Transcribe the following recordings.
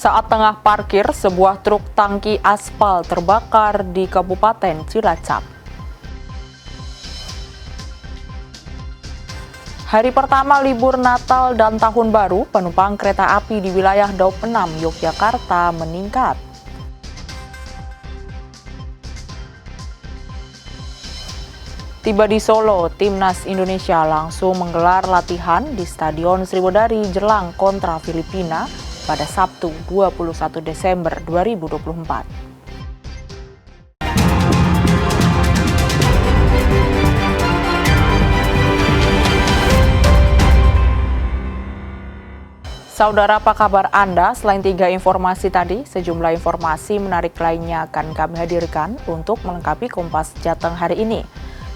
Saat tengah parkir, sebuah truk tangki aspal terbakar di Kabupaten Cilacap. Hari pertama libur Natal dan Tahun Baru, penumpang kereta api di wilayah Daup 6, Yogyakarta meningkat. Tiba di Solo, Timnas Indonesia langsung menggelar latihan di Stadion Sriwedari jelang kontra Filipina pada Sabtu 21 Desember 2024. Saudara, apa kabar Anda? Selain 3 informasi tadi, sejumlah informasi menarik lainnya akan kami hadirkan untuk melengkapi Kompas Jateng hari ini.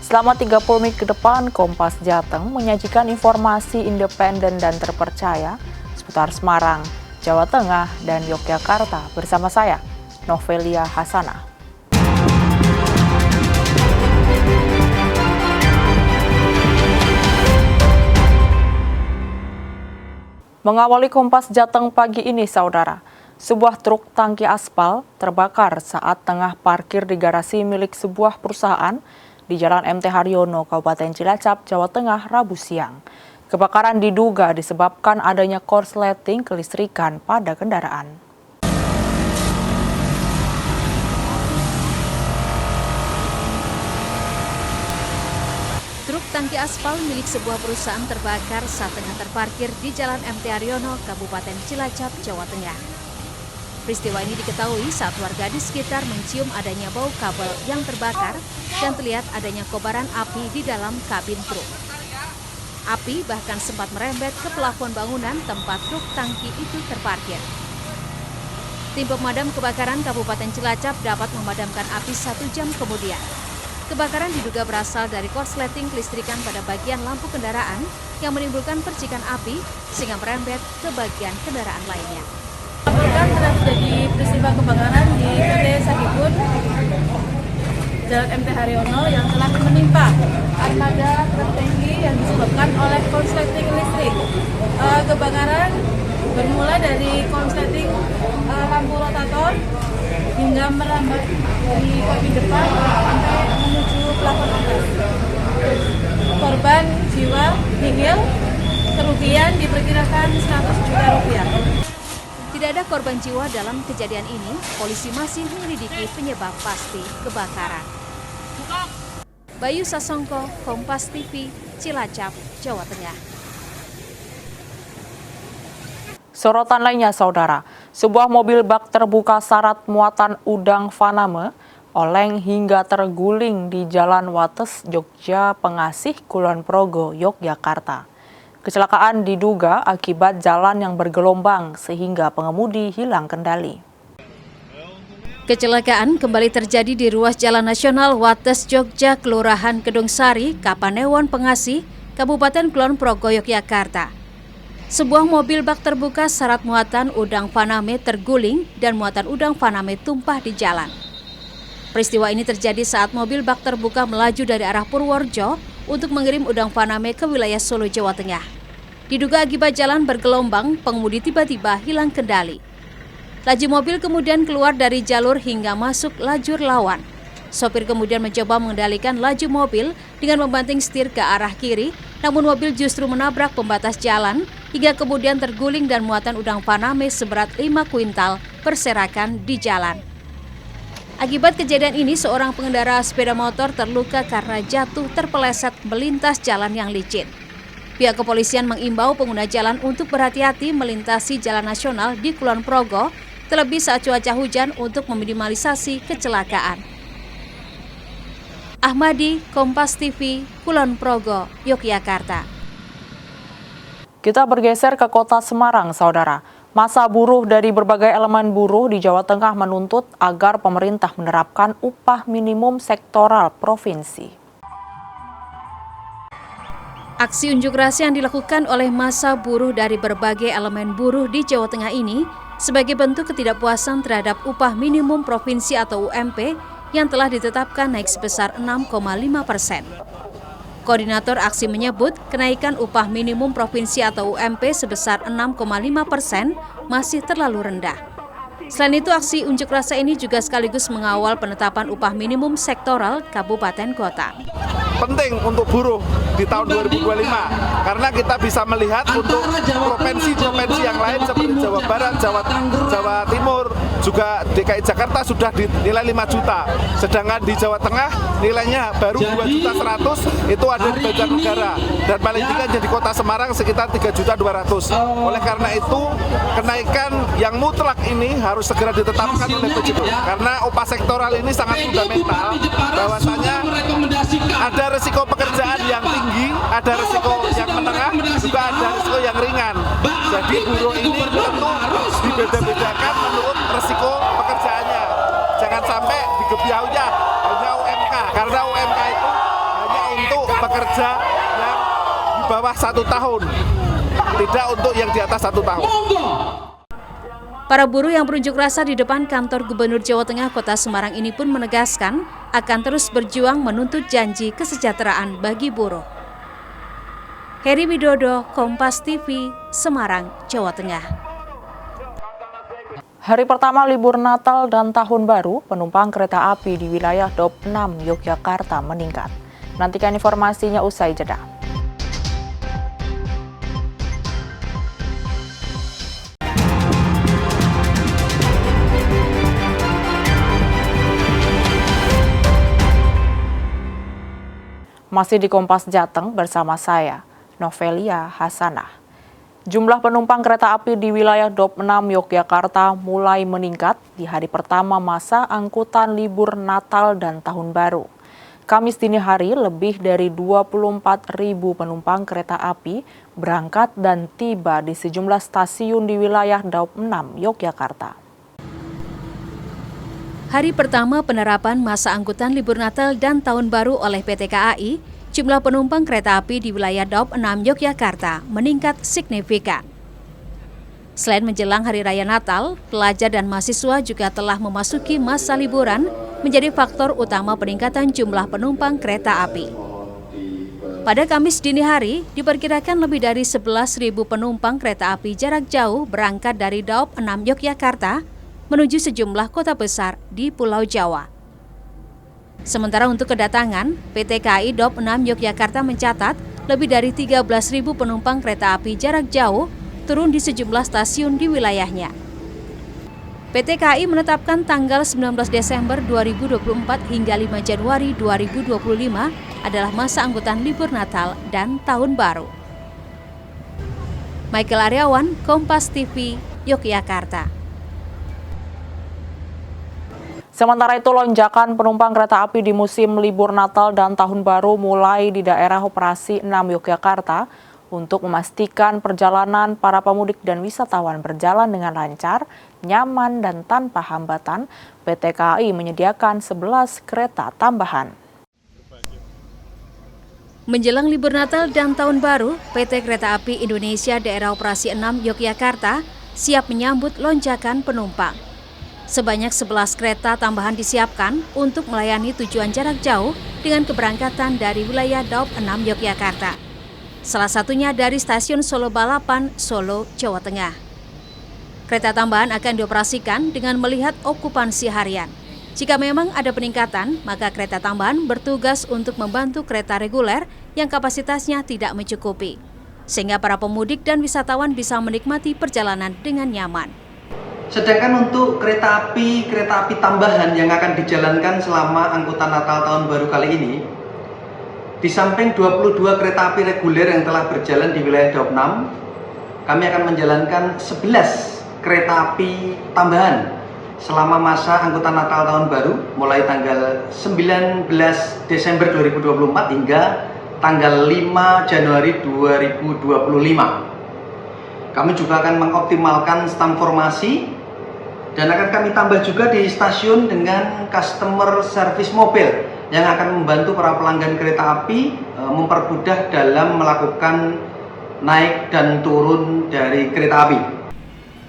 Selama 30 menit ke depan, Kompas Jateng menyajikan informasi independen dan terpercaya seputar Semarang, Jawa Tengah, dan Yogyakarta bersama saya, Novelia Hasanah. Mengawali Kompas Jateng pagi ini, saudara, sebuah truk tangki aspal terbakar saat tengah parkir di garasi milik sebuah perusahaan di Jalan MT Haryono, Kabupaten Cilacap, Jawa Tengah, Rabu siang. Kebakaran diduga disebabkan adanya korsleting kelistrikan pada kendaraan. Truk tangki aspal milik sebuah perusahaan terbakar saat tengah terparkir di Jalan MT Haryono, Kabupaten Cilacap, Jawa Tengah. Peristiwa ini diketahui saat warga di sekitar mencium adanya bau kabel yang terbakar dan terlihat adanya kobaran api di dalam kabin truk. Api bahkan sempat merembet ke plafon bangunan tempat truk tangki itu terparkir. Tim pemadam kebakaran Kabupaten Cilacap dapat memadamkan api 1 jam kemudian. Kebakaran diduga berasal dari korsleting kelistrikan pada bagian lampu kendaraan yang menimbulkan percikan api sehingga merembet ke bagian kendaraan lainnya. Telah terjadi peristiwa kebakaran di PT Sagikun Jalan MT Haryono yang telah menimpa armada truk tangki yang disebabkan oleh korsleting listrik. Kebakaran bermula dari korsleting lampu rotator hingga merambat dari kabin depan sampai menuju plafon atas. Korban jiwa nihil, kerugian diperkirakan 100 juta rupiah. Tidak ada korban jiwa dalam kejadian ini, polisi masih menyelidiki penyebab pasti kebakaran. Bayu Sasongko, Kompas TV, Cilacap, Jawa Tengah. Sorotan lainnya, saudara, sebuah mobil bak terbuka syarat muatan udang faname, oleng hingga terguling di Jalan Wates, Jogja Pengasih, Kulon Progo, Yogyakarta. Kecelakaan diduga akibat jalan yang bergelombang sehingga pengemudi hilang kendali. Kecelakaan kembali terjadi di ruas Jalan Nasional Wates Jogja, Kelurahan Kedungsari, Kapanewon Pengasih, Kabupaten Kulon Progo, Yogyakarta. Sebuah mobil bak terbuka syarat muatan udang faname terguling dan muatan udang faname tumpah di jalan. Peristiwa ini terjadi saat mobil bak terbuka melaju dari arah Purworejo untuk mengirim udang faname ke wilayah Solo, Jawa Tengah. Diduga akibat jalan bergelombang, pengemudi tiba-tiba hilang kendali. Laju mobil kemudian keluar dari jalur hingga masuk lajur lawan. Sopir kemudian mencoba mengendalikan laju mobil dengan membanting setir ke arah kiri, namun mobil justru menabrak pembatas jalan hingga kemudian terguling dan muatan udang faname seberat 5 kuintal berserakan di jalan. Akibat kejadian ini, seorang pengendara sepeda motor terluka karena jatuh terpeleset melintas jalan yang licin. Pihak kepolisian mengimbau pengguna jalan untuk berhati-hati melintasi jalan nasional di Kulon Progo, terlebih saat cuaca hujan untuk meminimalisasi kecelakaan. Ahmadi, Kompas TV, Kulon Progo, Yogyakarta. Kita bergeser ke kota Semarang, saudara. Masa buruh dari berbagai elemen buruh di Jawa Tengah menuntut agar pemerintah menerapkan upah minimum sektoral provinsi. Aksi unjuk rasa yang dilakukan oleh massa buruh dari berbagai elemen buruh di Jawa Tengah ini sebagai bentuk ketidakpuasan terhadap upah minimum provinsi atau UMP yang telah ditetapkan naik sebesar 6,5%. Koordinator aksi menyebut kenaikan upah minimum provinsi atau UMP sebesar 6,5% masih terlalu rendah. Selain itu, aksi unjuk rasa ini juga sekaligus mengawal penetapan upah minimum sektoral kabupaten kota. Penting untuk buruh di tahun 2025 karena kita bisa melihat untuk provinsi-provinsi yang lain seperti Jawa Barat, Jawa Timur, juga DKI Jakarta sudah dinilai 5 juta. Sedangkan di Jawa Tengah nilainya baru 2.100.000, itu ada di Banjarnegara. Dan paling tinggi jadi Kota Semarang sekitar 3.200.000. Oleh karena itu, kenaikan yang mutlak ini harus segera ditetapkan oleh PJB. Karena upah sektoral ini sangat fundamental, bahwasanya ada risiko pekerjaan yang tinggi, ada risiko yang menengah, juga ada risiko yang ringan. Jadi buruh ini tentu dibeda-bedakan menurut risiko pekerjaannya. Jangan sampai digebiaunya hanya UMK, karena UMK itu hanya untuk pekerja yang di bawah 1 tahun, tidak untuk yang di atas 1 tahun. Para buruh yang berunjuk rasa di depan kantor Gubernur Jawa Tengah Kota Semarang ini pun menegaskan akan terus berjuang menuntut janji kesejahteraan bagi buruh. Heri Widodo, Kompas TV, Semarang, Jawa Tengah. Hari pertama libur Natal dan Tahun Baru, penumpang kereta api di wilayah Daup 6 Yogyakarta meningkat. Nantikan informasinya usai jeda. Masih di Kompas Jateng bersama saya, Novelia Hasanah. Jumlah penumpang kereta api di wilayah Daup 6 Yogyakarta mulai meningkat di hari pertama masa angkutan libur Natal dan Tahun Baru. Kamis dini hari, lebih dari 24.000 penumpang kereta api berangkat dan tiba di sejumlah stasiun di wilayah Daup 6 Yogyakarta. Hari pertama penerapan masa angkutan libur Natal dan Tahun Baru oleh PT KAI, jumlah penumpang kereta api di wilayah Daup 6 Yogyakarta meningkat signifikan. Selain menjelang Hari Raya Natal, pelajar dan mahasiswa juga telah memasuki masa liburan menjadi faktor utama peningkatan jumlah penumpang kereta api. Pada Kamis dini hari, diperkirakan lebih dari 11.000 penumpang kereta api jarak jauh berangkat dari Daup 6 Yogyakarta menuju sejumlah kota besar di Pulau Jawa. Sementara untuk kedatangan, PT KAI Daup 6 Yogyakarta mencatat lebih dari 13.000 penumpang kereta api jarak jauh turun di sejumlah stasiun di wilayahnya. PT KAI menetapkan tanggal 19 Desember 2024 hingga 5 Januari 2025 adalah masa angkutan libur Natal dan Tahun Baru. Michael Aryawan, Kompas TV, Yogyakarta. Sementara itu, lonjakan penumpang kereta api di musim libur Natal dan Tahun Baru mulai di daerah operasi 6 Yogyakarta untuk memastikan perjalanan para pemudik dan wisatawan berjalan dengan lancar, nyaman, dan tanpa hambatan. PT KAI menyediakan 11 kereta tambahan. Menjelang libur Natal dan Tahun Baru, PT Kereta Api Indonesia Daerah Operasi 6 Yogyakarta siap menyambut lonjakan penumpang. Sebanyak 11 kereta tambahan disiapkan untuk melayani tujuan jarak jauh dengan keberangkatan dari wilayah Daup 6 Yogyakarta. Salah satunya dari stasiun Solo Balapan, Solo, Jawa Tengah. Kereta tambahan akan dioperasikan dengan melihat okupansi harian. Jika memang ada peningkatan, maka kereta tambahan bertugas untuk membantu kereta reguler yang kapasitasnya tidak mencukupi, sehingga para pemudik dan wisatawan bisa menikmati perjalanan dengan nyaman. Sedangkan untuk kereta api tambahan yang akan dijalankan selama angkutan Natal Tahun Baru kali ini, di samping 22 kereta api reguler yang telah berjalan di wilayah Daup 6, kami akan menjalankan 11 kereta api tambahan selama masa angkutan Natal Tahun Baru mulai tanggal 19 Desember 2024 hingga tanggal 5 Januari 2025. Kami juga akan mengoptimalkan stamp formasi dan akan kami tambah juga di stasiun dengan customer service mobil yang akan membantu para pelanggan kereta api mempermudah dalam melakukan naik dan turun dari kereta api.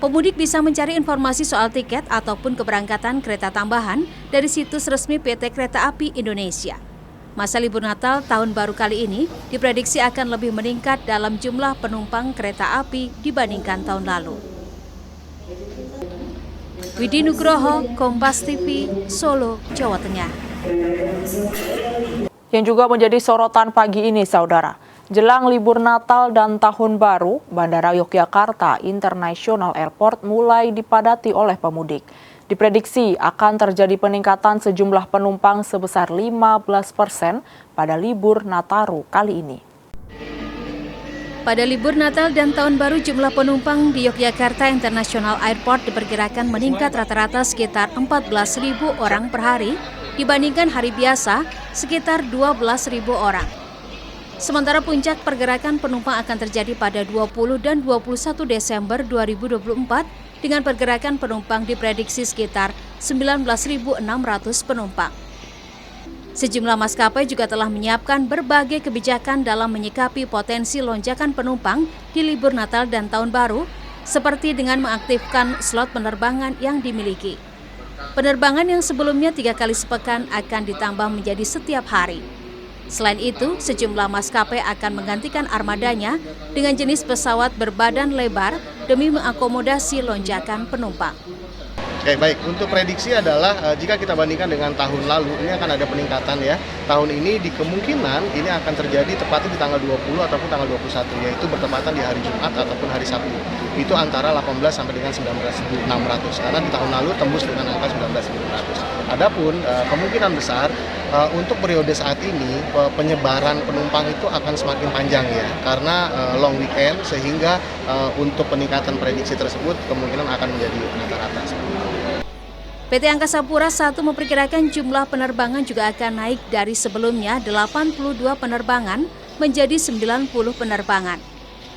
Pemudik bisa mencari informasi soal tiket ataupun keberangkatan kereta tambahan dari situs resmi PT Kereta Api Indonesia. Masa libur Natal Tahun Baru kali ini diprediksi akan lebih meningkat dalam jumlah penumpang kereta api dibandingkan tahun lalu. Widi Nugroho, Kompas TV, Solo, Jawa Tengah. Yang juga menjadi sorotan pagi ini, saudara. Jelang libur Natal dan Tahun Baru, Bandara Yogyakarta International Airport mulai dipadati oleh pemudik. Diprediksi akan terjadi peningkatan sejumlah penumpang sebesar 15% pada libur Nataru kali ini. Pada libur Natal dan Tahun Baru, jumlah penumpang di Yogyakarta International Airport diperkirakan meningkat rata-rata sekitar 14.000 orang per hari dibandingkan hari biasa sekitar 12.000 orang. Sementara puncak pergerakan penumpang akan terjadi pada 20 dan 21 Desember 2024 dengan pergerakan penumpang diprediksi sekitar 19.600 penumpang. Sejumlah maskapai juga telah menyiapkan berbagai kebijakan dalam menyikapi potensi lonjakan penumpang di libur Natal dan Tahun Baru, seperti dengan mengaktifkan slot penerbangan yang dimiliki. Penerbangan yang sebelumnya 3 kali sepekan akan ditambah menjadi setiap hari. Selain itu, sejumlah maskapai akan menggantikan armadanya dengan jenis pesawat berbadan lebar demi mengakomodasi lonjakan penumpang. Oke, baik. Untuk prediksi adalah jika kita bandingkan dengan tahun lalu, ini akan ada peningkatan ya. Tahun ini di kemungkinan ini akan terjadi tepatnya di tanggal 20 ataupun tanggal 21, yaitu bertepatan di hari Jumat ataupun hari Sabtu. Itu antara 18 sampai dengan 19.600, karena di tahun lalu tembus dengan angka 19.600. Adapun kemungkinan besar untuk periode saat ini penyebaran penumpang itu akan semakin panjang ya, karena long weekend, sehingga untuk peningkatan prediksi tersebut kemungkinan akan menjadi rata-rata. PT Angkasa Pura I memperkirakan jumlah penerbangan juga akan naik dari sebelumnya 82 penerbangan menjadi 90 penerbangan.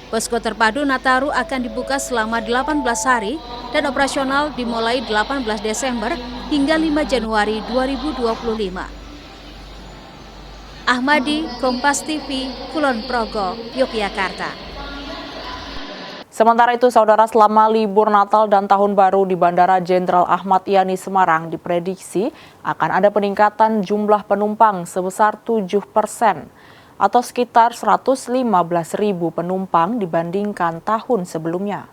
Posko terpadu Nataru akan dibuka selama 18 hari dan operasional dimulai 18 Desember hingga 5 Januari 2025. Ahmadi, Kompas TV, Kulon Progo, Yogyakarta. Sementara itu, saudara, selama libur Natal dan Tahun Baru di Bandara Jenderal Ahmad Yani Semarang diprediksi akan ada peningkatan jumlah penumpang sebesar 7% atau sekitar 115.000 penumpang dibandingkan tahun sebelumnya.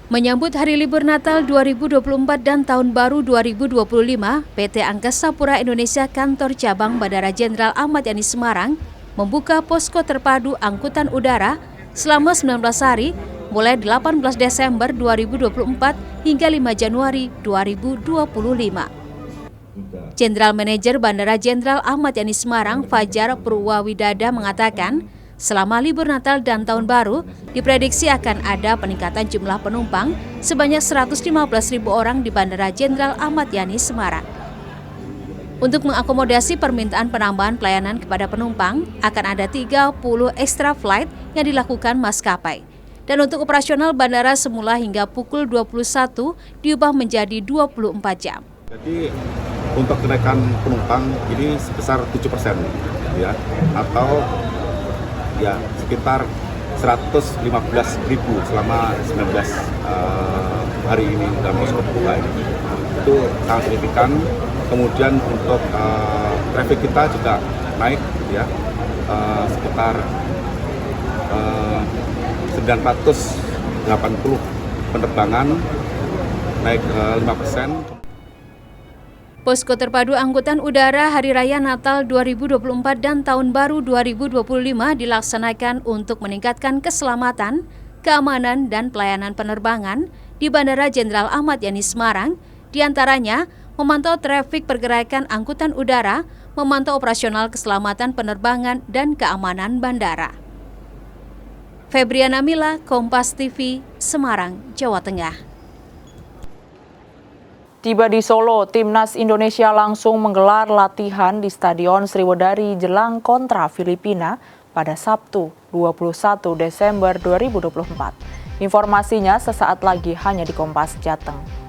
Menyambut Hari Libur Natal 2024 dan Tahun Baru 2025, PT Angkasa Pura Indonesia Kantor Cabang Bandara Jenderal Ahmad Yani Semarang membuka posko terpadu angkutan udara selama 19 hari mulai 18 Desember 2024 hingga 5 Januari 2025. Jenderal Manajer Bandara Jenderal Ahmad Yani Semarang, Fajar Purwawidada mengatakan, selama libur Natal dan Tahun Baru diprediksi akan ada peningkatan jumlah penumpang sebanyak 115.000 orang di Bandara Jenderal Ahmad Yani Semarang. Untuk mengakomodasi permintaan penambahan pelayanan kepada penumpang, akan ada 30 extra flight yang dilakukan maskapai. Dan untuk operasional bandara semula hingga pukul 21 diubah menjadi 24 jam. Jadi untuk kenaikan penumpang ini sebesar 7% ya, atau ya sekitar 115.000 selama 19 hari ini dalam posko terbuka ini. Itu sangat signifikan. Kemudian untuk traffic kita juga naik ya, sekitar 980 penerbangan, naik 5%. Posko terpadu angkutan udara Hari Raya Natal 2024 dan Tahun Baru 2025 dilaksanakan untuk meningkatkan keselamatan, keamanan, dan pelayanan penerbangan di Bandara Jenderal Ahmad Yani Semarang, diantaranya memantau trafik pergerakan angkutan udara, memantau operasional keselamatan penerbangan dan keamanan bandara. Febriana Mila, Kompas TV, Semarang, Jawa Tengah. Tiba di Solo, Timnas Indonesia langsung menggelar latihan di Stadion Sriwedari jelang kontra Filipina pada Sabtu 21 Desember 2024. Informasinya sesaat lagi hanya di Kompas Jateng.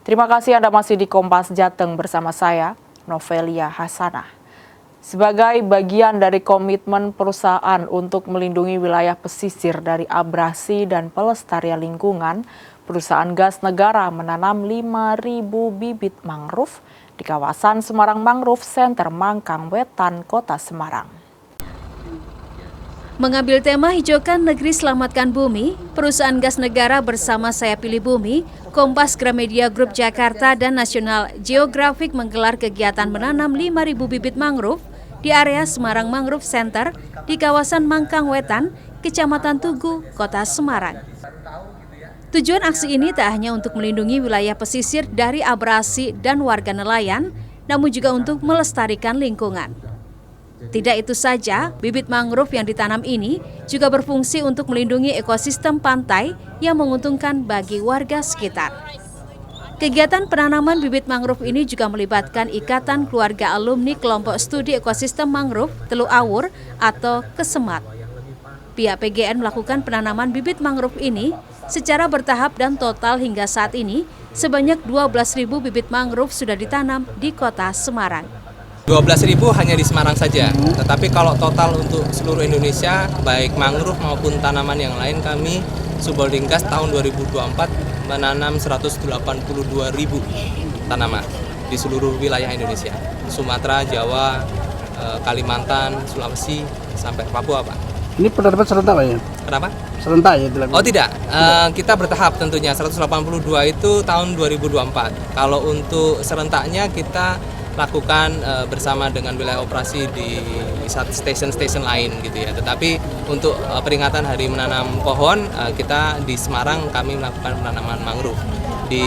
Terima kasih Anda masih di Kompas Jateng bersama saya, Novelia Hasanah. Sebagai bagian dari komitmen perusahaan untuk melindungi wilayah pesisir dari abrasi dan pelestarian lingkungan, perusahaan gas negara menanam 5.000 bibit mangrove di kawasan Semarang Mangrove Center Mangkang Wetan, Kota Semarang. Mengambil tema Hijaukan Negeri Selamatkan Bumi, perusahaan gas negara bersama Saya Pilih Bumi, Kompas Gramedia Group Jakarta dan National Geographic menggelar kegiatan menanam 5.000 bibit mangrove di area Semarang Mangrove Center di kawasan Mangkang Wetan, Kecamatan Tugu, Kota Semarang. Tujuan aksi ini tak hanya untuk melindungi wilayah pesisir dari abrasi dan warga nelayan, namun juga untuk melestarikan lingkungan. Tidak itu saja, bibit mangrove yang ditanam ini juga berfungsi untuk melindungi ekosistem pantai yang menguntungkan bagi warga sekitar. Kegiatan penanaman bibit mangrove ini juga melibatkan Ikatan Keluarga Alumni Kelompok Studi Ekosistem Mangrove Teluk Awur atau Kesemat. Pihak PGN melakukan penanaman bibit mangrove ini secara bertahap dan total hingga saat ini sebanyak 12.000 bibit mangrove sudah ditanam di Kota Semarang. 12.000 hanya di Semarang saja, tetapi kalau total untuk seluruh Indonesia, baik mangrove maupun tanaman yang lain, kami Subholding Gas tahun 2024 menanam 182.000 tanaman di seluruh wilayah Indonesia, Sumatera, Jawa, Kalimantan, Sulawesi, sampai Papua, Pak. Ini penanaman serentak Pak ya? Kenapa? Serentak ya dilakukan? Oh tidak, kita bertahap tentunya, 182 itu tahun 2024. Kalau untuk serentaknya kita lakukan bersama dengan wilayah operasi di stasiun-stasiun lain gitu ya. Tetapi untuk peringatan Hari Menanam Pohon, kita di Semarang kami melakukan penanaman mangrove. Di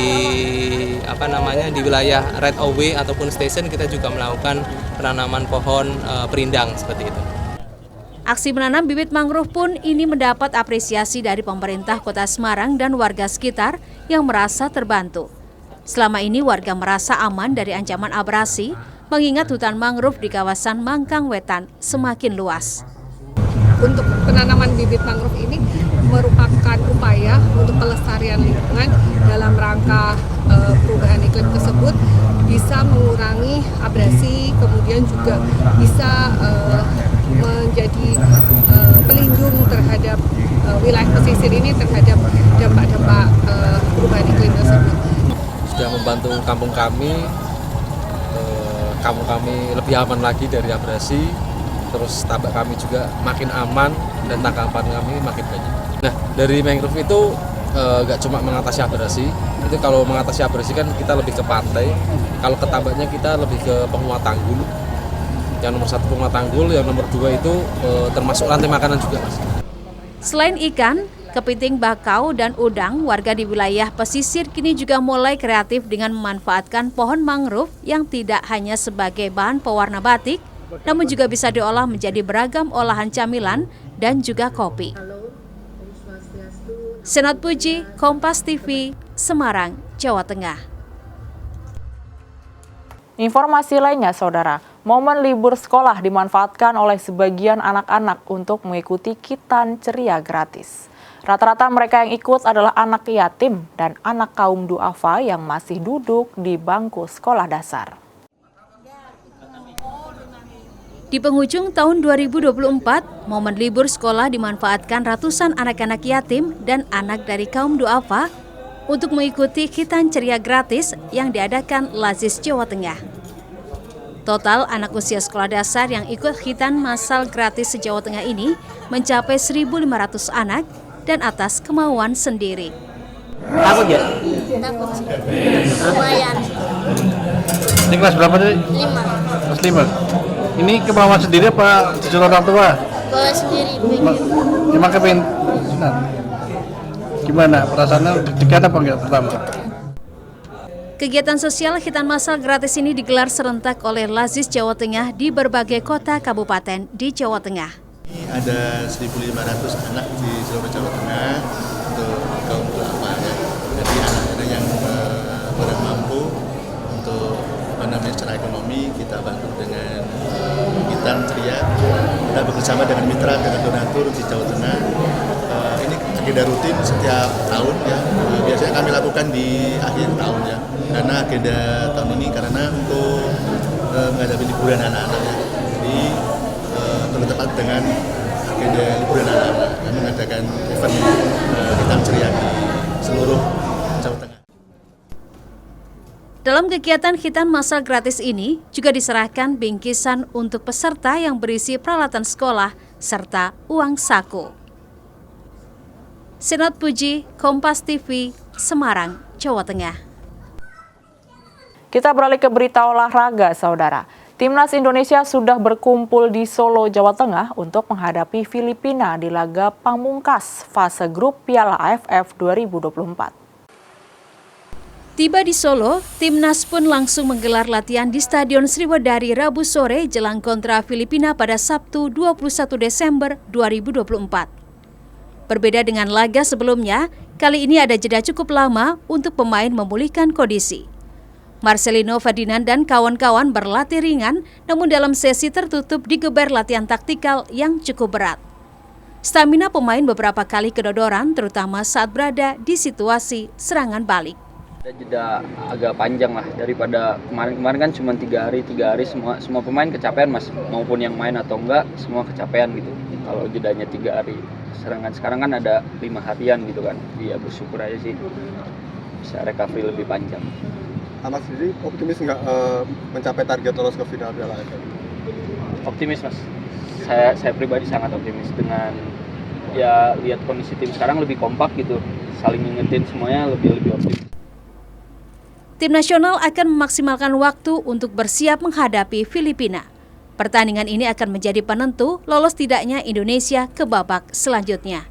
di wilayah right of way ataupun stasiun kita juga melakukan penanaman pohon perindang seperti itu. Aksi menanam bibit mangrove pun ini mendapat apresiasi dari pemerintah Kota Semarang dan warga sekitar yang merasa terbantu. Selama ini warga merasa aman dari ancaman abrasi, mengingat hutan mangrove di kawasan Mangkang Wetan semakin luas. Untuk penanaman bibit mangrove ini merupakan upaya untuk pelestarian lingkungan dalam rangka perubahan iklim tersebut bisa mengurangi abrasi, kemudian juga bisa menjadi pelindung terhadap wilayah pesisir ini terhadap dampak-dampak perubahan iklim tersebut. Sudah membantu kampung kami lebih aman lagi dari abrasi, terus tambak kami juga makin aman dan tangkapan kami makin banyak. Nah, dari mangrove itu nggak cuma mengatasi abrasi, itu kalau mengatasi abrasi kan kita lebih ke pantai, kalau ke tambaknya kita lebih ke penguat tanggul. Yang nomor 1 penguat tanggul, yang nomor 2 itu termasuk rantai makanan juga, Mas. Selain ikan, kepiting bakau dan udang, warga di wilayah pesisir kini juga mulai kreatif dengan memanfaatkan pohon mangrove yang tidak hanya sebagai bahan pewarna batik, namun juga bisa diolah menjadi beragam olahan camilan dan juga kopi. Senat Puji, Kompas TV, Semarang, Jawa Tengah. Informasi lainnya, Saudara. Momen libur sekolah dimanfaatkan oleh sebagian anak-anak untuk mengikuti Khitan Ceria gratis. Rata-rata mereka yang ikut adalah anak yatim dan anak kaum duafa yang masih duduk di bangku sekolah dasar. Di penghujung tahun 2024, momen libur sekolah dimanfaatkan ratusan anak-anak yatim dan anak dari kaum duafa untuk mengikuti Khitan Ceria gratis yang diadakan Lazis Jawa Tengah. Total anak usia sekolah dasar yang ikut Khitan Massal gratis se-Jawa Tengah ini mencapai 1.500 anak dan atas kemauan sendiri. Takut ya? Takut sih. Lumayan. Ini kelas berapa tadi? 5. Kelas 5. Ini kemauan sendiri apa disuruh orang tua? Gue sendiri. Emang kepengen sunat? Gimana perasaannya, deg-degan apa enggak pertama? Kegiatan sosial Khitan Massal gratis ini digelar serentak oleh Lazis Jawa Tengah di berbagai kota kabupaten di Jawa Tengah. Ada 1.500 anak di seluruh Jawa Tengah untuk kaum duafa ya. Jadi anak-anak yang kurang mampu untuk secara ekonomi kita bantu dengan Khitan Ceria. Kita bekerjasama dengan mitra dan donatur di Jawa Tengah. Ini agenda rutin setiap tahun ya. Biasanya kami lakukan di akhir tahun ya. Karena agenda tahun ini karena untuk menghadapi liburan anak-anak ya. Jadi bertepat dengan agenda liburan anak-anak dan mengadakan event hitam ceria di seluruh Jawa Tengah. Dalam kegiatan hitan masal gratis ini juga diserahkan bingkisan untuk peserta yang berisi peralatan sekolah serta uang saku. Sinot Puji, Kompas TV, Semarang, Jawa Tengah. Kita beralih ke berita olahraga, Saudara. Timnas Indonesia sudah berkumpul di Solo, Jawa Tengah untuk menghadapi Filipina di laga pamungkas fase grup Piala AFF 2024. Tiba di Solo, Timnas pun langsung menggelar latihan di Stadion Sriwedari Rabu sore jelang kontra Filipina pada Sabtu 21 Desember 2024. Berbeda dengan laga sebelumnya, kali ini ada jeda cukup lama untuk pemain memulihkan kondisi. Marcelino Ferdinand dan kawan-kawan berlatih ringan, namun dalam sesi tertutup digeber latihan taktikal yang cukup berat. Stamina pemain beberapa kali kedodoran, terutama saat berada di situasi serangan balik. Ada jeda agak panjang lah daripada kemarin kan cuma 3 hari semua pemain kecapean mas, maupun yang main atau enggak semua kecapean gitu. Kalau jedanya 3 hari, sekarang kan ada 5 harian gitu kan, dia bersyukur aja sih bisa recovery lebih panjang. Mas sendiri optimis nggak mencapai target lolos ke final Piala AFF? Optimis mas, saya pribadi sangat optimis dengan ya lihat kondisi tim sekarang lebih kompak gitu, saling ngingetin semuanya lebih optimis. Tim nasional akan memaksimalkan waktu untuk bersiap menghadapi Filipina. Pertandingan ini akan menjadi penentu lolos tidaknya Indonesia ke babak selanjutnya.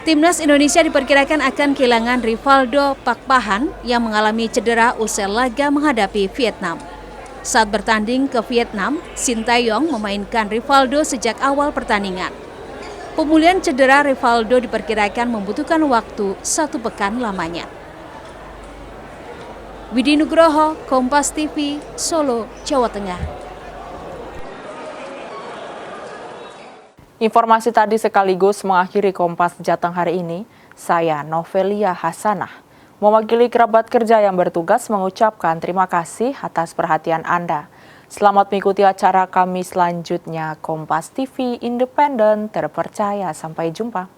Timnas Indonesia diperkirakan akan kehilangan Rivaldo Pakpahan yang mengalami cedera usai laga menghadapi Vietnam. Saat bertanding ke Vietnam, Sintayong memainkan Rivaldo sejak awal pertandingan. Pemulihan cedera Rivaldo diperkirakan membutuhkan waktu 1 pekan lamanya. Widi Nugroho, Kompas TV, Solo, Jawa Tengah. Informasi tadi sekaligus mengakhiri Kompas Jateng hari ini. Saya Novelia Hasanah, mewakili kerabat kerja yang bertugas mengucapkan terima kasih atas perhatian Anda. Selamat mengikuti acara kami selanjutnya. Kompas TV independen terpercaya. Sampai jumpa.